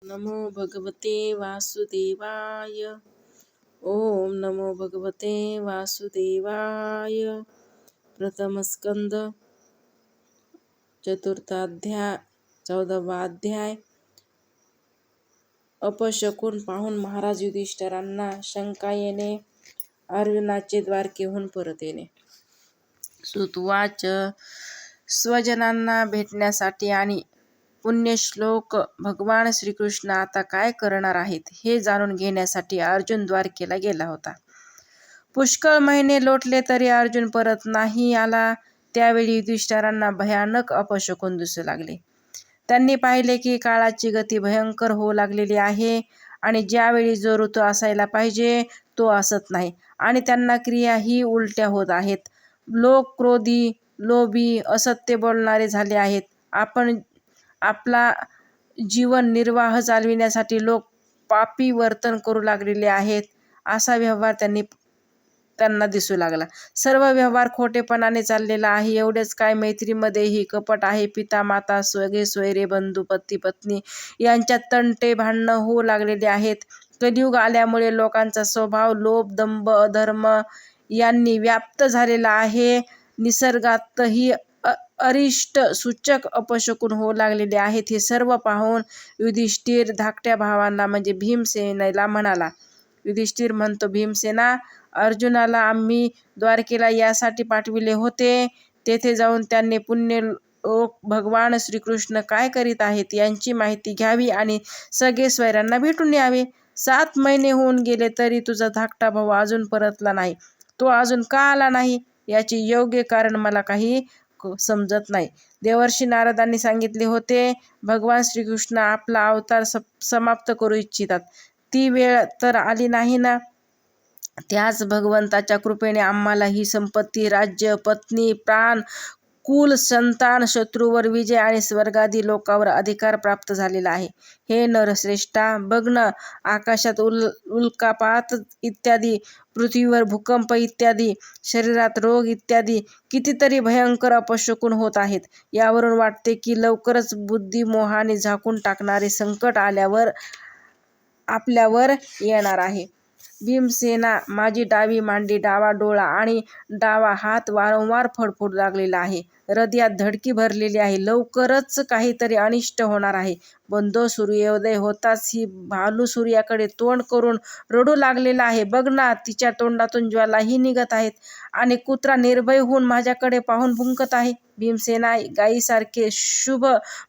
नमो भगवते वासुदेवाय. ओम नमो भगवते वासुदेवाय. प्रथम स्कंद चतुर्थाध्याय 14वा अध्याय. अपशकुन पाहून महाराज युधिष्ठिरांना शंका येणे. अर्जुनाचे द्वारकेहून परत येणे. सुतवाच. स्वजनांना भेटण्यासाठी आणि पुण्यश्लोक भगवान श्रीकृष्ण आता काय करणार आहेत हे जाणून घेण्यासाठी अर्जुन द्वारकेला गेला होता. पुष्कळ महिने लोटले तरी अर्जुन परत नाही आला. त्यावेळी युधिष्ठिरांना भयानक अपशकुन दिसू लागले. त्यांनी पाहिले की काळाची गती भयंकर होऊ लागलेली आहे आणि ज्यावेळी जो ऋतू असायला पाहिजे तो असत नाही आणि त्यांना क्रियाही उलट्या होत आहेत. लोक क्रोधी, लोभी, असत्य बोलणारे झाले आहेत. आपला जीवन निर्वाह चालविण्यासाठी लोक पापी वर्तन करू लागलेले आहेत असा व्यवहार त्यांना दिसू लागला. सर्व व्यवहार खोटेपणाने चाललेला आहे. एवढेच काय, मैत्रीमध्येही कपट आहे. पिता माता, सगळे सोयरे, बंधू, पती पत्नी यांच्यात तंटे भांडणं होऊ लागलेले आहेत. कलियुग आल्यामुळे लोकांचा स्वभाव लोभ, दंभ, अधर्म यांनी व्याप्त झालेला आहे. निसर्गातही अरिष्ट सूचक अपशकुन होऊ लागलेले आहेत. हे सर्व पाहून युधिष्ठिर धाकट्या भावांना म्हणजे भीमसेनाला म्हणाला. युधिष्ठिर म्हणतो, भीमसेना, अर्जुनाला आम्ही द्वारकेला यासाठी पाठविले होते. तेथे जाऊन त्यांनी पुण्यलोक भगवान श्रीकृष्ण काय करीत आहेत यांची माहिती घ्यावी आणि सगळे स्वैरांना भेटून यावे. 7 महिने होऊन गेले तरी तुझा धाकटा भाऊ अजून परतला नाही. तो अजून का आला नाही याचे योग्य कारण मला काही समजत नाही. देवर्षी नारदांनी सांगितले होते, भगवान श्रीकृष्ण आपला अवतार समाप्त करू इच्छितात. ती वेळ तर आली नाही ना. त्याच भगवंताच्या कृपेने आम्हाला ही संपत्ती, राज्य, पत्नी, प्राण, कुल, संतान, शत्रूवर विजय आणि स्वर्गादी लोकावर अधिकार प्राप्त झालेला आहे. हे नरश्रेष्ठा, बघ न, आकाशात उल्कापात इत्यादी, पृथ्वीवर भूकंप इत्यादी, शरीरात रोग इत्यादी कितीतरी भयंकर अपशकुन होत आहेत. यावरून वाटते की लवकरच बुद्धिमोहाने झाकून टाकणारे संकट आपल्यावर येणार आहे. भीमसेना, माझी डावी मांडी, डावा डोळा आणि डावा हात वारंवार फडफडू लागलेला आहे. हृदयात धडकी भरलेली आहे. लवकरच काहीतरी अनिष्ट होणार आहे. बंधो, सूर्योदय होताच ही भालू सूर्याकडे तोंड करून रडू लागलेला आहे. बघ ना, तिच्या तोंडातून ज्वालाही निघत आहेत आणि कुत्रा निर्भय होऊन माझ्याकडे पाहून भुंकत आहे. भीमसेना, गायीसारखे शुभ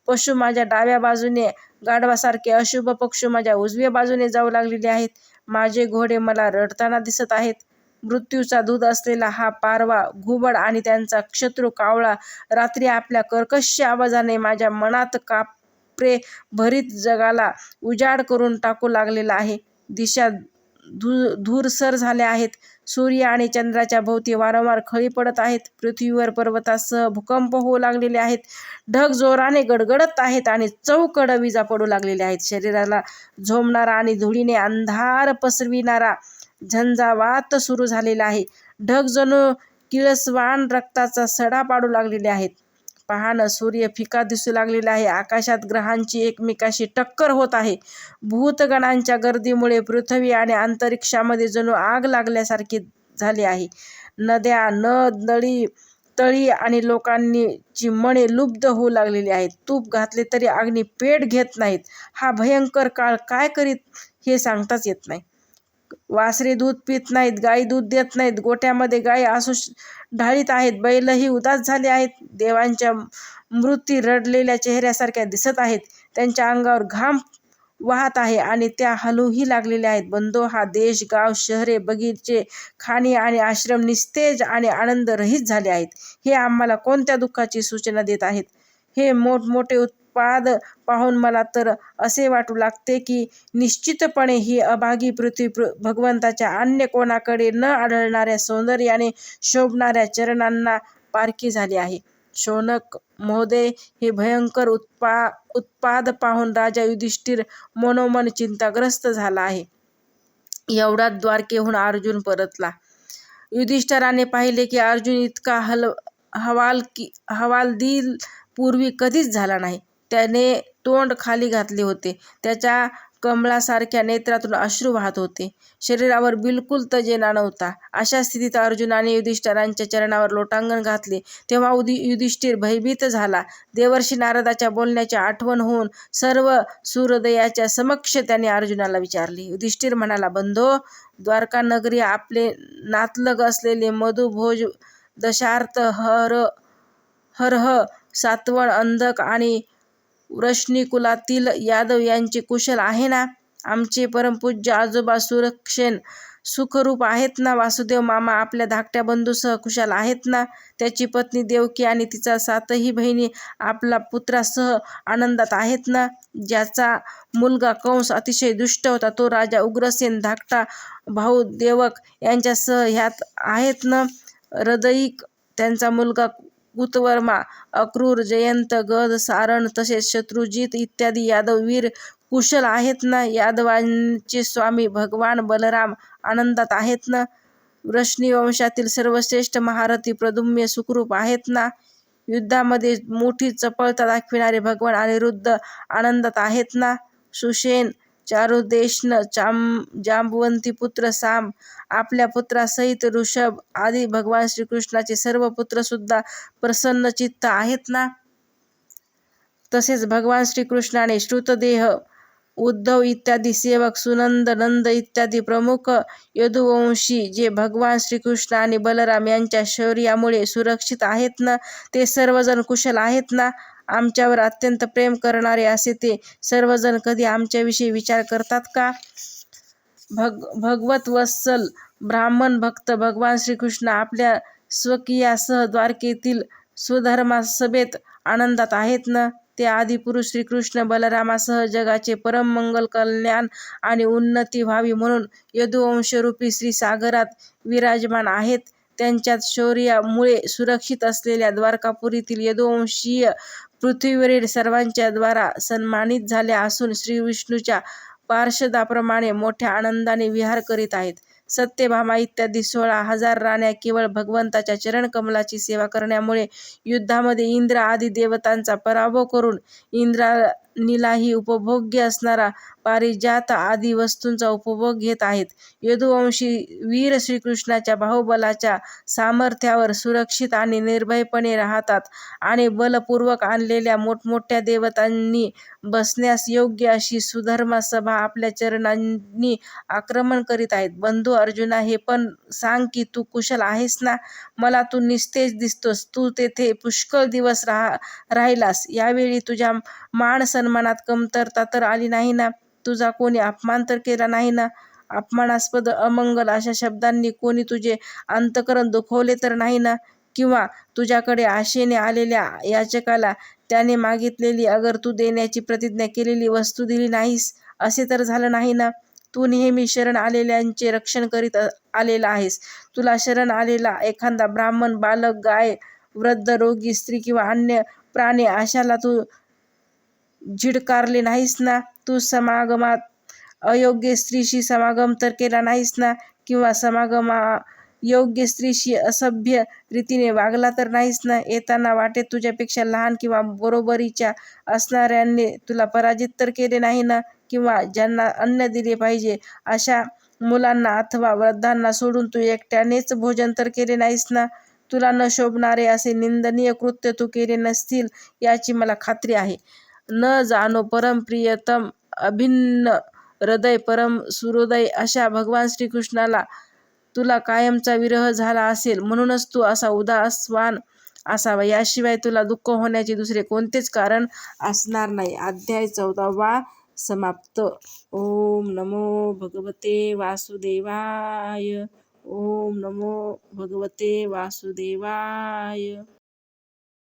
पशु माझ्या डाव्या बाजूने, गाढवासारखे अशुभ पशु माझ्या उजव्या बाजूने जाऊ लागलेले आहेत. माझे घोडे मला रडताना दिसत आहेत. मृत्यूचा दूध असलेला हा पारवा, घुबड आणि त्यांचा शत्रू कावळा रात्री आपल्या कर्कश आवाजाने माझ्या मनात कापरे भरीत जगाला उजाड करून टाकू लागलेला आहे. दिशा धूरसर झाल्या आहेत. सूर्य आणि चंद्राच्या भोवती वारंवार खळी पडत आहेत. पृथ्वीवर पर्वतासह भूकंप होऊ लागलेले आहेत. ढग जोराने गडगडत आहेत आणि चौकड विजा पडू लागलेल्या आहेत. शरीराला झोंबणारा आणि धुळीने अंधार पसरविणारा झंझावात सुरू झालेला आहे. ढग जणू किळसवाण रक्ताचा सडा पाडू लागलेले आहेत. पहा न, सूर्य फिका दिसू लागलेला आहे. आकाशात ग्रहांची एकमेकाशी टक्कर होत आहे. भूतगणांच्या गर्दीमुळे पृथ्वी आणि अंतरिक्षामध्ये जणू आग लागल्यासारखी झाली आहे. नद्या, नद, तळी आणि लोकांची मने लुब्ध होऊ लागलेली आहेत. तूप घातले तरी अग्नी पेट घेत नाहीत. हा भयंकर काळ काय करीत हे सांगताच येत नाही. वासरे दूध पित नाहीत, गायी दूध देत नाहीत, गोठ्यामध्ये गायी आसू ढाळीत आहेत, बैलही उदास झाले आहेत. देवांच्या मूर्ती रडलेल्या चेहऱ्यासारख्या दिसत आहेत. त्यांच्या अंगावर घाम वाहत आहे आणि त्या हलूही लागलेल्या आहेत. बंधो, हा देश, गाव, शहरे, बगीचे, खाणी आणि आश्रम निस्तेज आणि आनंद रहित झाले आहेत. हे आम्हाला कोणत्या दुःखाची सूचना देत आहेत? हे मोठमोठे उत्पाद पाहून मला तर असे वाटू लागते की निश्चितपणे ही अभागी पृथ्वी भगवंताच्या अन्य कोणाकडे न आढळणाऱ्या सौंदर्याने शोभणाऱ्या चरणांना पारखी झाली आहे. शौनक महोदय, हे भयंकर उत्पाद पाहून राजा युधिष्ठिर मनोमन चिंताग्रस्त झाला आहे. एवढ्यात द्वारकेहून अर्जुन परतला. युधिष्ठिराने पाहिले की अर्जुन इतका हवालदिल पूर्वी कधीच झाला नाही. त्याने तोंड खाली घातले होते. त्याच्या कमळासारख्या नेत्रातून अश्रू वाहत होते. शरीरावर बिलकुल तजेना नव्हता. अशा स्थितीत अर्जुनाने युधिष्ठिरांच्या चरणावर लोटांगण घातले. तेव्हा युधिष्ठिर भयभीत झाला. देवर्षी नारदाच्या बोलण्याची आठवण होऊन सर्व सूर्योदयाच्या समक्ष त्याने अर्जुनाला विचारले. युधिष्ठिर म्हणाला, बंधो, द्वारका नगरी आपले नातलग असलेले मधुभोज, दशार्थ, हरह, सातवण, अंधक आणि वृष्णी कुलातील यादव यांचे कुशल आहे ना? आमचे परमपूज्य आजोबा सुरक्षेन सुखरूप आहेत ना? वासुदेव मामा आपल्या धाकट्या बंधूसह कुशल आहेत ना? त्याची पत्नी देवकी आणि तिचा 7ही बहिणी आपला पुत्रासह आनंदात आहेत ना? ज्याचा मुलगा कंस अतिशय दुष्ट होता तो राजा उग्रसेन धाकटा भाऊ देवक यांच्यासह ह्यात आहेत ना? हृदयिक त्यांचा मुलगा कुतवर्मा, अक्रूर, जयंत, गद, सारण तसेच शत्रुजित इत्यादी यादव वीर कुशल आहेत ना? यादवांचे स्वामी भगवान बलराम आनंदात आहेत ना? वृष्णी वंशातील सर्वश्रेष्ठ महारथी प्रद्युम्न सुखरूप आहेत ना? युद्धामध्ये मोठी चपळता दाखविणारे भगवान अनिरुद्ध आनंदात आहेत ना? सुषेण, चारुदेशन, जांबवंती पुत्र साम, आपल्या पुत्रासहित ऋषभ आदी भगवान श्रीकृष्णाचे सर्व पुत्र सुद्धा प्रसन्नचित्त आहेत ना? तसेच भगवान श्रीकृष्णाने श्रुतदेह, उद्धव इत्यादी सेवक, सुनंद, नंद इत्यादी प्रमुख यदुवंशी जे भगवान श्रीकृष्ण आणि बलराम यांच्या शौर्यामुळे सुरक्षित आहेत ना? ते सर्वजण कुशल आहेत ना? आमच्यावर अत्यंत प्रेम करणारे असे ते सर्वजण कधी आमच्याविषयी विचार करतात का? भगवत वत्सल ब्राह्मण भक्त भगवान श्रीकृष्ण आपल्या स्वकीयासह द्वारकेतील स्वधर्मासभेत आनंदात आहेत ना? ते आदिपुरुष श्रीकृष्ण बलरामासह जगाचे परम मंगल, कल्याण आणि उन्नती व्हावी म्हणून यदुवंशरूपी श्रीसागरात विराजमान आहेत. त्यांच्या शौर्यामुळे सुरक्षित असलेल्या द्वारकापुरीतील यदुवंशीय पृथ्वीवरील सर्वांच्या द्वारा सन्मानित झाले असून श्रीविष्णूच्या पार्षदाप्रमाणे मोठ्या आनंदाने विहार करीत आहेत. सत्यभामा इत्यादी 16,000 राण्या केवळ भगवंताच्या चरणकमलाची सेवा करण्यामुळे युद्धामध्ये इंद्र आदी देवतांचा पराभव करून इंद्राणीलाही उपभोग्य असणारा पारिजात आदी वस्तूंचा उपभोग घेत आहेत. यदुवंशी वीर श्रीकृष्णाच्या बाहुबलाच्या सामर्थ्यावर सुरक्षित आणि निर्भयपणे राहतात आणि बलपूर्वक आणलेल्या मोठमोठ्या देवतांनी बसण्यास योग्य अशी सुधर्मा सभा आपल्या चरणांनी आक्रमण करीत आहेत. बंधू अर्जुना, हे पण सांग की तू कुशल आहेस ना? मला तू निस्तेज दिसतोस. तू तेथे पुष्कळ दिवस राहिलास. यावेळी तुझ्या मान सन्मानात कमतरता तर आली नाही ना? तुझा कोणी अपमान तर केला नाही ना? अपमानास्पद, अमंगल अशा शब्दांनी कोणी तुझे अंतःकरण दुखवले तर नाही ना? किंवा तुझ्याकडे आशेने आलेल्या याचकाला त्याने मागितलेली अगर तू देण्याची प्रतिज्ञा केलेली वस्तू दिली नाहीस असे तर झालं नाही ना? तू नेहमी शरण आलेल्यांचे रक्षण करीत आलेला आहेस. तुला शरण आलेला एखादा ब्राह्मण, बालक, गाय, वृद्ध, रोगी, स्त्री किंवा अन्य प्राणी अशाला तू झिडकारले नाहीस ना? तू समागमात अयोग्य स्त्रीशी समागम तर केला नाहीस ना? किंवा समागमायोग्य स्त्रीशी असभ्य रीतीने वागला तर नाहीस ना? येताना वाटेत तुझ्यापेक्षा लहान किंवा बरोबरीच्या असणाऱ्यांनी तुला पराजित तर केले नाही ना? किंवा ज्यांना अन्न दिले पाहिजे अशा मुलांना अथवा वृद्धांना सोडून तू एकट्यानेच भोजन तर केले नाहीस ना? तुला न शोभणारे असे निंदनीय कृत्य तू केले नसतील याची मला खात्री आहे. न जाणो परमप्रियतम, अभिन्न हृदय, परम सूर्योदय अशा भगवान श्रीकृष्णाला तुला कायमचा विरह झाला असेल म्हणूनच तू असा उदासवान असावा. याशिवाय तुला दुःख होण्याचे दुसरे कोणतेच कारण असणार नाही. अध्याय 14वा समाप्त. ओम नमो भगवते वासुदेवाय. ओम नमो भगवते वासुदेवाय.